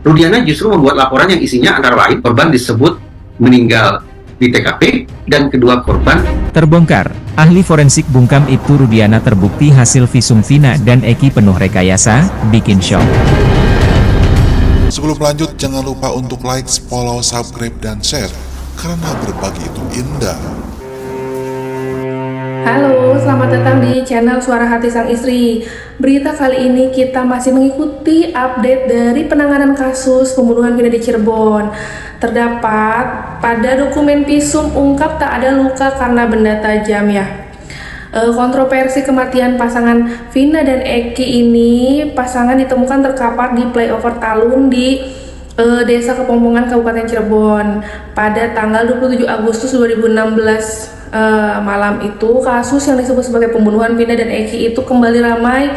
Rudiana justru membuat laporan yang isinya antara lain korban disebut meninggal di TKP dan kedua korban Terbongkar, ahli forensik bungkam Ibtu Rudiana terbukti hasil visum Vina dan Eki penuh rekayasa, bikin shock. Sebelum lanjut, jangan lupa untuk like, follow, subscribe, dan share, karena berbagi itu indah. Halo, selamat datang di channel Suara Hati Sang Istri. Berita kali ini kita masih mengikuti update dari penanganan kasus pembunuhan Vina di Cirebon. Terdapat pada dokumen visum ungkap tak ada luka karena benda tajam ya. Kontroversi kematian pasangan Vina dan Eki ini, pasangan ditemukan terkapar di flyover Talun di Desa Kepompongan, Kabupaten Cirebon pada tanggal 27 Agustus 2016. Malam itu kasus yang disebut sebagai pembunuhan Vina dan Eki itu kembali ramai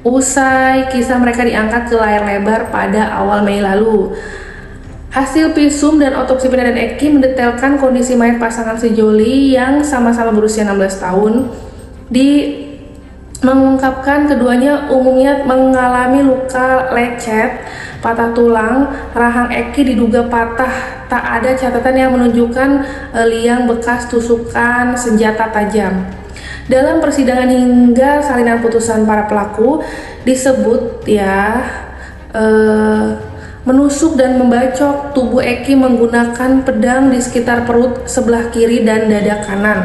usai kisah mereka diangkat ke layar lebar pada awal Mei lalu. Hasil visum dan otopsi Vina dan Eki mendetailkan kondisi mayat pasangan sejoli yang sama-sama berusia 16 tahun. Mengungkapkan keduanya umumnya mengalami luka lecet, patah tulang, rahang Eki diduga patah. Tak ada catatan yang menunjukkan liang bekas tusukan senjata tajam. Dalam persidangan hingga salinan putusan para pelaku disebut menusuk dan membacok tubuh Eki menggunakan pedang di sekitar perut sebelah kiri dan dada kanan.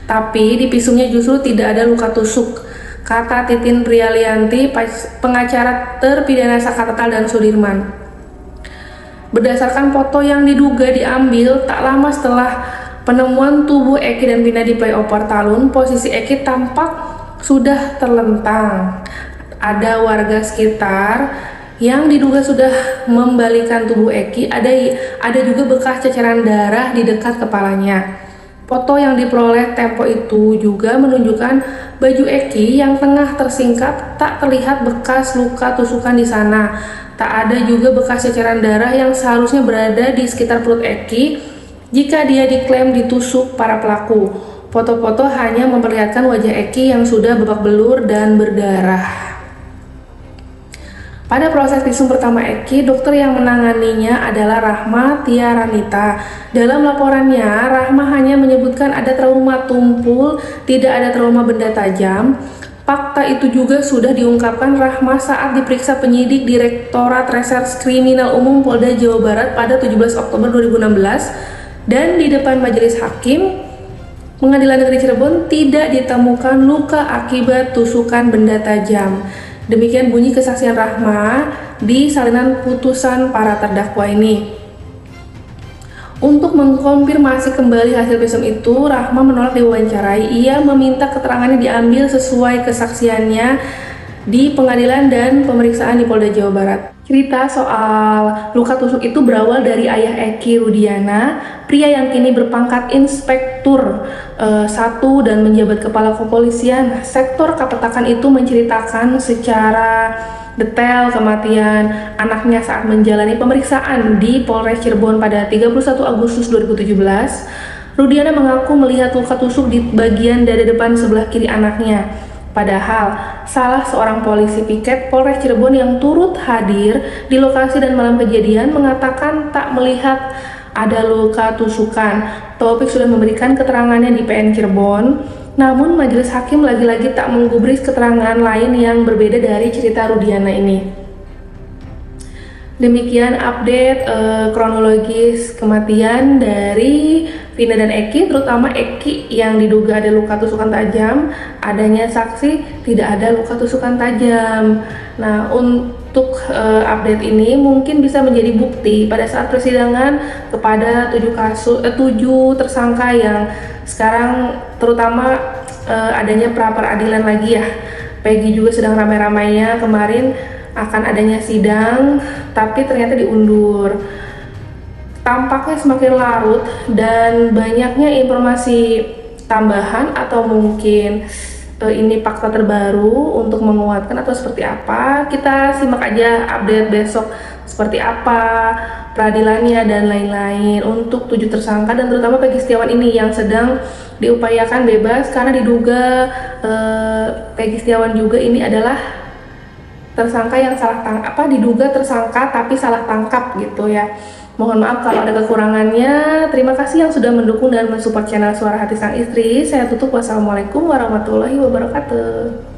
Tapi di visumnya justru tidak ada luka tusuk, kata Titin Prialianti, pengacara terpidana Sakatal dan Sudirman. Berdasarkan foto yang diduga diambil tak lama setelah penemuan tubuh Eki dan Vina di flyover Talun, posisi Eki tampak sudah terlentang. Ada warga sekitar yang diduga sudah membalikan tubuh Eki. Ada juga bekas ceceran darah di dekat kepalanya. Foto yang diperoleh Tempo itu juga menunjukkan baju Eki yang tengah tersingkap, tak terlihat bekas luka tusukan di sana. Tak ada juga bekas ceceran darah yang seharusnya berada di sekitar perut Eki jika dia diklaim ditusuk para pelaku. Foto-foto hanya memperlihatkan wajah Eki yang sudah babak belur dan berdarah. Pada proses visum pertama Eki, dokter yang menanganinya adalah Rahma Tiaranita. Dalam laporannya, Rahma hanya menyebutkan ada trauma tumpul, tidak ada trauma benda tajam. Fakta itu juga sudah diungkapkan Rahma saat diperiksa penyidik Direktorat Reserse Kriminal Umum Polda Jawa Barat pada 17 Oktober 2016 dan di depan majelis hakim Pengadilan Negeri Cirebon tidak ditemukan luka akibat tusukan benda tajam. Demikian bunyi kesaksian Rahma di salinan putusan para terdakwa ini. Untuk mengkonfirmasi kembali hasil visum itu, Rahma menolak diwawancarai. Ia meminta keterangannya diambil sesuai kesaksiannya di pengadilan dan pemeriksaan di Polda Jawa Barat. Cerita soal luka tusuk itu berawal dari ayah Eki Rudiana, pria yang kini berpangkat Inspektur 1 dan menjabat Kepala Kepolisian Sektor Kapetakan itu menceritakan secara detail kematian anaknya saat menjalani pemeriksaan di Polres Cirebon pada 31 Agustus 2017. Rudiana mengaku melihat luka tusuk di bagian dada depan sebelah kiri anaknya. Padahal salah seorang polisi piket Polres Cirebon yang turut hadir di lokasi dan malam kejadian mengatakan tak melihat ada luka tusukan. Taufik sudah memberikan keterangannya di PN Cirebon, namun majelis hakim lagi-lagi tak menggubris keterangan lain yang berbeda dari cerita Rudiana ini. Demikian update kronologis kematian dari Vina dan Eki, terutama Eki yang diduga ada luka tusukan tajam. Adanya saksi tidak ada luka tusukan tajam. Nah, untuk update ini mungkin bisa menjadi bukti pada saat persidangan kepada 7 tersangka yang sekarang terutama adanya pra peradilan lagi ya. Peggy juga sedang ramai-ramainya kemarin akan adanya sidang, tapi ternyata diundur. Tampaknya semakin larut dan banyaknya informasi tambahan atau mungkin ini fakta terbaru untuk menguatkan atau seperti apa. Kita simak aja update besok seperti apa peradilannya dan lain-lain untuk 7 tersangka dan terutama Peggy Setiawan ini yang sedang diupayakan bebas karena diduga Peggy Setiawan juga ini adalah tersangka yang diduga tersangka tapi salah tangkap gitu ya. Mohon maaf kalau ada kekurangannya. Terima kasih yang sudah mendukung dan mensupport channel Suara Hati Sang Istri. Saya tutup. Wassalamualaikum warahmatullahi wabarakatuh.